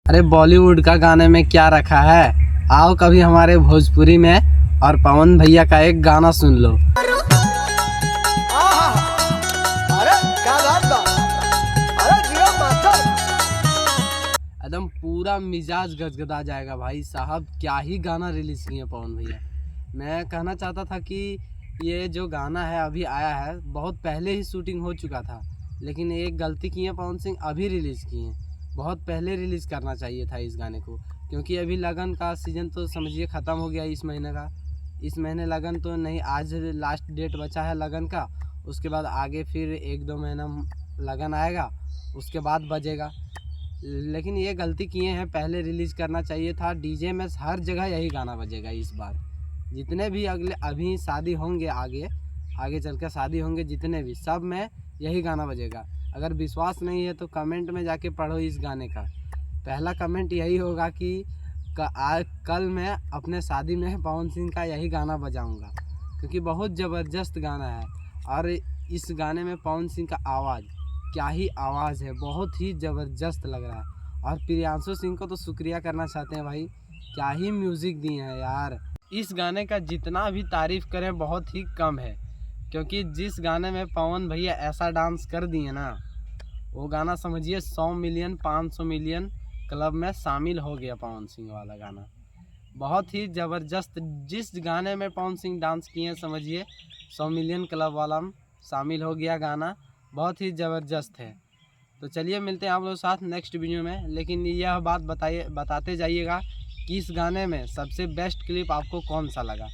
अरे बॉलीवुड का गाने में क्या रखा है, आओ कभी हमारे भोजपुरी में और पवन भैया का एक गाना सुन लो। अरे क्या बात बा। अरे जियो मास्टर। एकदम पूरा मिजाज गदगदा जाएगा भाई साहब। क्या ही गाना रिलीज किए पवन भैया। मैं कहना चाहता था कि ये जो गाना है अभी आया है, बहुत पहले ही शूटिंग हो चुका था, लेकिन एक गलती की है पवन सिंह, अभी रिलीज़ किए। बहुत पहले रिलीज़ करना चाहिए था इस गाने को, क्योंकि अभी लगन का सीज़न तो समझिए ख़त्म हो गया इस महीने का। इस महीने लगन तो नहीं, आज लास्ट डेट बचा है लगन का। उसके बाद आगे फिर 1-2 महीना लगन आएगा, उसके बाद बजेगा। लेकिन ये गलती किए हैं, पहले रिलीज़ करना चाहिए था। डीजे में हर जगह यही गाना बजेगा इस बार। जितने भी अगले अभी शादी होंगे, आगे चल कर शादी होंगे जितने भी, सब में यही गाना बजेगा। अगर विश्वास नहीं है तो कमेंट में जाके पढ़ो इस गाने का। पहला कमेंट यही होगा कि कल मैं अपने शादी में पवन सिंह का यही गाना बजाऊंगा, क्योंकि बहुत ज़बरदस्त गाना है। और इस गाने में पवन सिंह का आवाज़, क्या ही आवाज़ है, बहुत ही ज़बरदस्त लग रहा है। और प्रियांशु सिंह को तो शुक्रिया करना चाहते हैं भाई, क्या ही म्यूज़िक दिए हैं यार। इस गाने का जितना भी तारीफ़ करें बहुत ही कम है, क्योंकि जिस गाने में पवन भैया ऐसा डांस कर दिए ना, वो गाना समझिए 100 मिलियन 500 मिलियन क्लब में शामिल हो गया। पवन सिंह वाला गाना बहुत ही ज़बरदस्त। जिस गाने में पवन सिंह डांस किए समझिए 100 मिलियन क्लब वाला में शामिल हो गया गाना। बहुत ही ज़बरदस्त है। तो चलिए मिलते हैं आप लोग साथ नेक्स्ट वीडियो में। लेकिन यह बात बताते जाइएगा कि इस गाने में सबसे बेस्ट क्लिप आपको कौन सा लगा।